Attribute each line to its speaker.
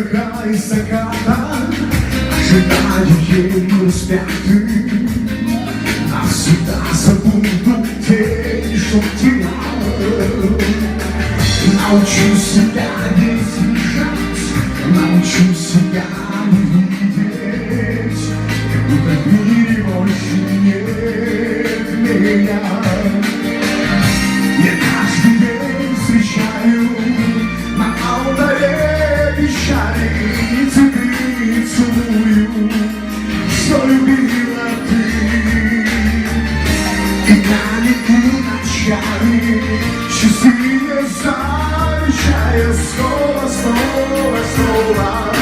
Speaker 1: край заката ожидаю ее распятый. Навсегда забуду день, что терял. Научу себя не смешать, научу себя не видеть, как будто в мире больше нет меня. Я каждый день встречаю на алтаре печали и цветы целую, что любила ты. И я леплю ночами часы, не замечая снова, снова, снова.